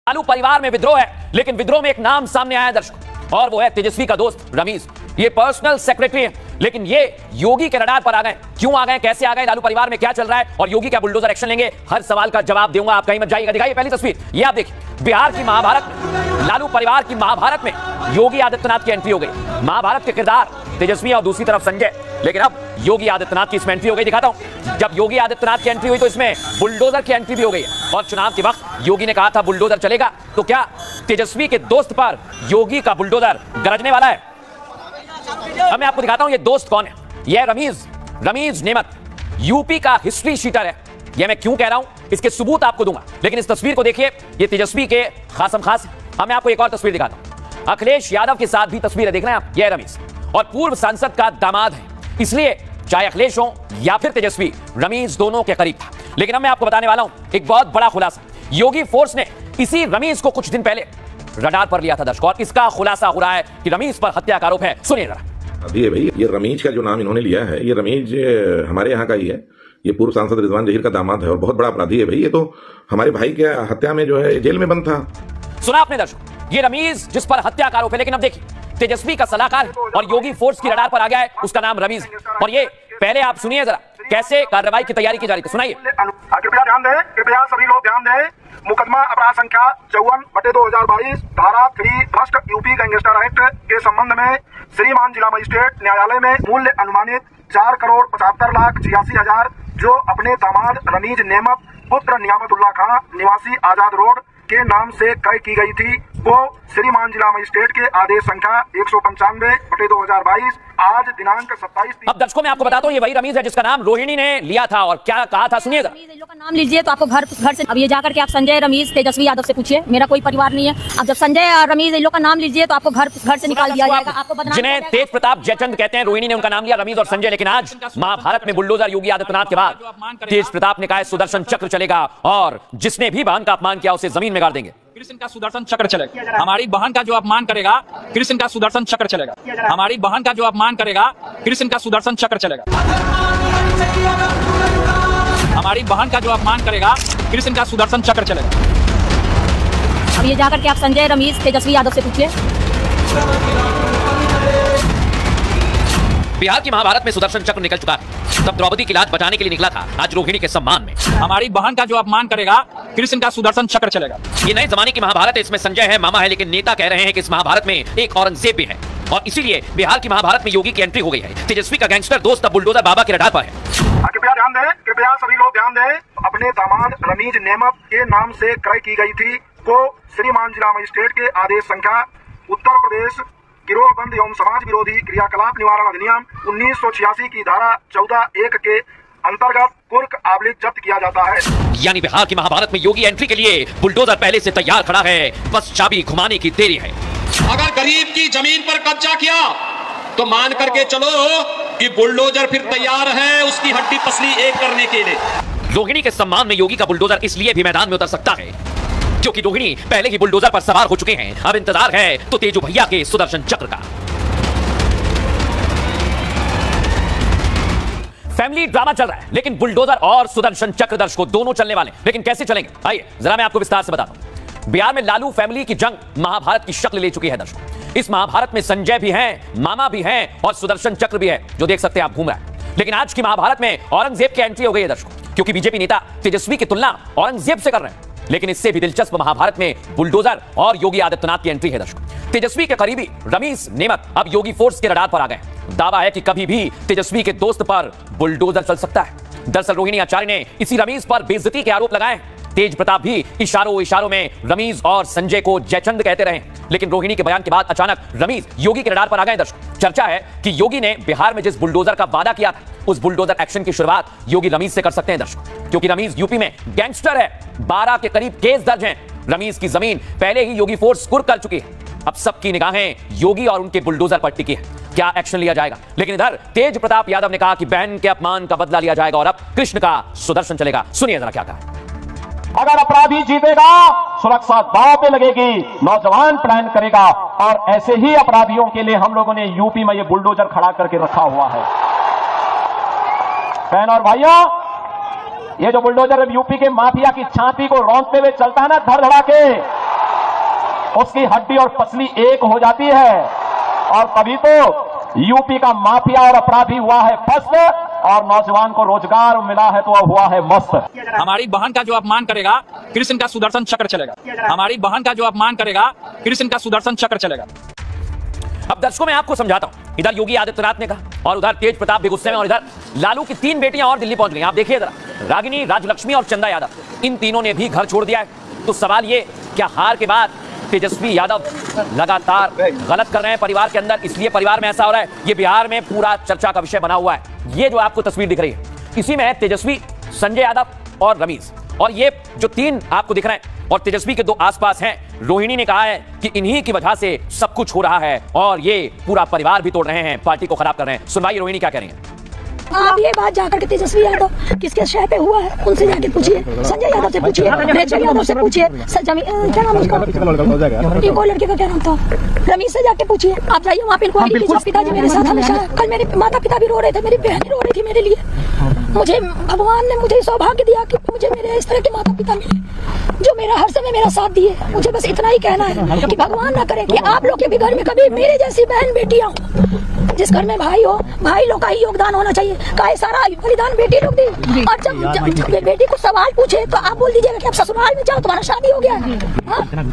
लालू परिवार में विद्रोह है, लेकिन विद्रोह में एक नाम सामने आया दर्शकों, और वो है तेजस्वी का दोस्त रमीज। ये पर्सनल सेक्रेटरी है, लेकिन ये योगी के रडार पर आ गए। क्यों आ गए, कैसे आ गए, लालू परिवार में क्या चल रहा है और योगी क्या बुलडोजर एक्शन लेंगे, हर सवाल का जवाब दूंगा। आप कहीं मत जाइएगा। दिखाइए पहली तस्वीर, ये आप देखिए। बिहार की महाभारत में, लालू परिवार की महाभारत में योगी आदित्यनाथ की एंट्री हो गई। महाभारत के किरदार तेजस्वी और दूसरी तरफ संजय, लेकिन अब योगी आदित्यनाथ की इसमें एंट्री हो गई। दिखाता हूं, जब योगी आदित्यनाथ की एंट्री हुई तो इसमें बुलडोजर की एंट्री भी हो गई है। और चुनाव के वक्त योगी ने कहा था बुलडोजर चलेगा, तो क्या तेजस्वी के दोस्त पर योगी का बुलडोजर गरजने वाला है? अब मैं आपको दिखाता हूं ये दोस्त कौन है। यह रमीज नेमत यूपी का हिस्ट्री शीटर है। यह मैं क्यों कह रहा हूं, इसके सबूत आपको दूंगा, लेकिन इस तस्वीर को देखिए। ये तेजस्वी के खासम खास। अब मैं आपको एक और तस्वीर दिखाता हूं। अखिलेश यादव के साथ भी तस्वीरें देख रहे हैं आप। यह रमीज और पूर्व सांसद का दामाद है, इसलिए चाहे अखिलेश हो या फिर तेजस्वी, रमीज दोनों के करीब था। लेकिन अब मैं आपको बताने वाला हूं एक बहुत बड़ा खुलासा। योगी फोर्स ने इसी रमीज को कुछ दिन पहले रडार पर लिया था दर्शकों, और इसका खुलासा हो रहा है कि रमीज पर हत्या का आरोप है। सुनिए जरा। अभी है भाई, ये रमीज का जो नाम इन्होंने लिया है, ये रमीज हमारे यहाँ का ही है। ये पूर्व सांसद रिजवान जहीर का दामाद है और बहुत बड़ा अपराधी है भाई। ये तो हमारे भाई के हत्या में जो है जेल में बंद था। सुना आपने दर्शकों, ये रमीज जिस पर हत्या का आरोप है। लेकिन अब देखिए, तेजस्वी का सलाहकार और योगी फोर्स की रडार पर आ गया है, उसका नाम रमीज है। और ये पहले आप सुनिए जरा कैसे कार्रवाई की तैयारी की जा रही है। सुनाइए। कृपया ध्यान दें, कृपया सभी लोग ध्यान दें। मुकदमा अपराध संख्या 54/2022 धारा 3 फर्स्ट यूपी गैंगस्टर एक्ट के संबंध में श्रीमान जिला मजिस्ट्रेट न्यायालय में मूल्य अनुमानित 4,75,86,000 जो अपने दामाद रमीज नेमत पुत्र नियामतुल्लाह खां निवासी आजाद रोड के नाम से क्रय की गई थी, वो श्रीमान जिला मजिस्ट्रेट के आदेश संख्या 195/2022 आज दिनांक 27। अब दर्शकों मैं आपको बताता हूँ, ये वही रमीज है जिसका नाम रोहिणी ने लिया था और क्या कहा था, सुनिएगा। इन लोग का नाम लीजिए तो आपको घर से, अब ये जाकर के आप संजय रमीज तेजस्वी यादव से पूछिए, मेरा कोई परिवार नहीं है। अब जब संजय और रमीज इन लोग का नाम लीजिए तो आपको घर से निकाल दिया जाएगा। आपको जिन्हें तेज प्रताप जयचंद कहते हैं, रोहिणी ने उनका नाम लिया, रमीज और संजय। लेकिन आज महाभारत में बुलडोजर योगी आदित्यनाथ के बाद तेज प्रताप ने कहा सुदर्शन चक्र चलेगा, और जिसने भी बहन का अपमान किया उसे जमीन में गाड़ देंगे। कृष्ण का सुदर्शन चक्र चलेगा। हमारी बहन का जो अपमान करेगा, कृष्ण का सुदर्शन चक्र चलेगा। हमारी बहन का जो अपमान करेगा, कृष्ण का सुदर्शन चक्र चलेगा। हमारी बहन का जो अपमान करेगा, कृष्ण का सुदर्शन चक्र चलेगा। अब ये जाकर के आप संजय रमीज तेजस्वी यादव से पूछिए। बिहार की महाभारत में सुदर्शन चक्र निकल चुका है, तब द्रौपदी की लाज बचाने के लिए निकला था, आज रोहिणी के सम्मान में। हमारी बहन का जो अपमान करेगा, कृष्ण का सुदर्शन चक्र चलेगा। ये नए जमाने की महाभारत है, इसमें संजय है, मामा है, लेकिन नेता कह रहे हैं कि इस महाभारत में एक औरंगजेब भी है, और इसीलिए बिहार की महाभारत में योगी की एंट्री हो गई है। तेजस्वी का गैंगस्टर दोस्त अब बुलडोजर बाबा के रडार पर है। कृपया ध्यान दें, कृपया सभी लोग ध्यान दें। अपने दामाद रमीज नेमत के नाम से क्रय की गई थी, को श्रीमान जिला मजिस्ट्रेट के आदेश संख्या उत्तर प्रदेश गिरोहबंद एवं समाज विरोधी क्रियाकलाप निवारण अधिनियम 1986 की धारा 14(1) के अंतर्गत कुर्क आबलिग जब्त किया जाता है। यानी बिहार की महाभारत में योगी एंट्री के लिए बुलडोजर पहले से तैयार खड़ा है, बस चाबी घुमाने की देरी है। अगर गरीब की जमीन पर कब्जा किया तो मान करके चलो कि बुलडोजर फिर तैयार है उसकी हड्डी पसली एक करने के लिए। रोहिणी के सम्मान में योगी का बुलडोजर इसलिए भी मैदान में उतर सकता है क्योंकि रोहिणी पहले ही बुलडोजर पर सवार हो चुके हैं। अब इंतजार है तो तेजू भैया के सुदर्शन चक्र का। फैमिली ड्रामा चल रहा है, लेकिन बुलडोजर और सुदर्शन चक्र दर्शकों दोनों चलने वाले, लेकिन कैसे चलेंगे आइए जरा मैं आपको विस्तार से बताता हूं। बिहार में लालू फैमिली की जंग महाभारत की शक्ल ले चुकी है दर्शकों। इस महाभारत में संजय भी हैं, मामा भी हैं और सुदर्शन चक्र भी है, जो देख सकते हैं आप घूम रहा है। लेकिन आज की महाभारत में औरंगजेब की एंट्री हो गई है दर्शकों, क्योंकि बीजेपी नेता तेजस्वी की तुलना औरंगजेब से कर रहे हैं। लेकिन इससे भी दिलचस्प महाभारत में बुलडोजर और योगी आदित्यनाथ की एंट्री है दर्शकों। तेजस्वी के करीबी रमीज नेमत अब योगी फोर्स के रडार पर आ गए। दावा है कि कभी भी तेजस्वी के दोस्त पर बुलडोजर चल सकता है। दरअसल रोहिणी आचार्य ने इसी रमीज पर बेइज्जती के आरोप लगाए। तेज प्रताप भी इशारों में रमीज और संजय को जयचंद कहते रहे, लेकिन रोहिणी के बयान के बाद अचानक रमीज योगी के रडार पर आ गए दर्शकों। चर्चा है कि योगी ने बिहार में जिस बुलडोजर का वादा किया था, उस बुलडोजर एक्शन की शुरुआत योगी रमीज से कर सकते हैं दर्शकों, क्योंकि रमीज यूपी में गैंगस्टर है। 12 के करीब केस दर्ज हैं। रमीज की जमीन पहले ही योगी फोर्स कुर्क कर चुकी है। अब सबकी निगाहें योगी और उनके बुलडोजर पर टिकी है, क्या एक्शन लिया जाएगा। लेकिन इधर तेज प्रताप यादव ने कहा कि बहन के अपमान का बदला लिया जाएगा और अब कृष्ण का सुदर्शन चलेगा। सुनिए जरा क्या कहा। अगर अपराधी जीतेगा सुरक्षा दांव पे लगेगी, नौजवान प्लान करेगा, और ऐसे ही अपराधियों के लिए हम लोगों ने यूपी में ये बुलडोजर खड़ा करके रखा हुआ है। बहन और भाइयों, ये जो बुलडोजर यूपी के माफिया की छाती को रौंदते हुए चलता है ना धड़धड़ा के, उसकी हड्डी और पसली एक हो जाती है। और तभी तो यूपी का माफिया और अपराधी हुआ है पस्त और नौजवान को रोजगार मिला है तो हुआ है मस्त। हमारी बहन का जो अपमान करेगा कृष्ण का सुदर्शन चक्र चलेगा। हमारी बहन का जो अपमान करेगा कृष्ण का सुदर्शन चक्र चलेगा। अब दर्शकों मैं आपको समझाता हूं, इधर योगी आदित्यनाथ ने कहा और उधर तेज प्रताप भी गुस्से में, और इधर लालू की 3 बेटियां और दिल्ली पहुंच गई। आप देखिए जरा, रागिनी, राजलक्ष्मी और चंदा यादव, इन तीनों ने भी घर छोड़ दिया है। तो सवाल ये, क्या हार के बाद तेजस्वी यादव लगातार गलत कर रहे हैं परिवार के अंदर, इसलिए परिवार में ऐसा हो रहा है? ये बिहार में पूरा चर्चा का विषय बना हुआ है। ये जो आपको तस्वीर दिख रही है, इसी में है तेजस्वी, संजय यादव और रमीज, और ये जो 3 आपको दिख रहे हैं और तेजस्वी के 2 आसपास हैं। रोहिणी ने कहा है कि इन्हीं की वजह से सब कुछ हो रहा है और ये पूरा परिवार भी तोड़ रहे हैं, पार्टी को खराब कर रहे हैं। सुनवाइए रोहिणी क्या कह रही है। आप ये बात जाकर के तेजस्वी यादव किसके शय पे हुआ है उनसे जाके पूछिए, संजय यादव से पूछिए, रेचल यादव से पूछिए, क्या नाम उसका, इनको लड़के का क्या नाम था, रमीज से जाके पूछिए। आप जाइए वहाँ पे इनको पिताजी मेरे साथ हमेशा, कल मेरे माता पिता भी रो रहे थे, मेरी बहन रो रही थी मेरे लिए। मुझे भगवान ने मुझे सौभाग्य दिया कि मुझे मेरे इस तरह के माता पिता मिले जो मेरा हर समय मेरा साथ दिए। मुझे बस इतना ही कहना है कि भगवान ना करे कि आप लोग के भी घर में कभी मेरे जैसी बहन बेटियां हो। जिस घर में भाई हो, भाई लोग का ही योगदान होना चाहिए। का सारा बलिदान बेटी लोग दी, और जब बेटी को सवाल पूछे तो आप बोल दीजिएगा कि आप ससुराल में जाओ, तुम्हारा शादी हो गया है।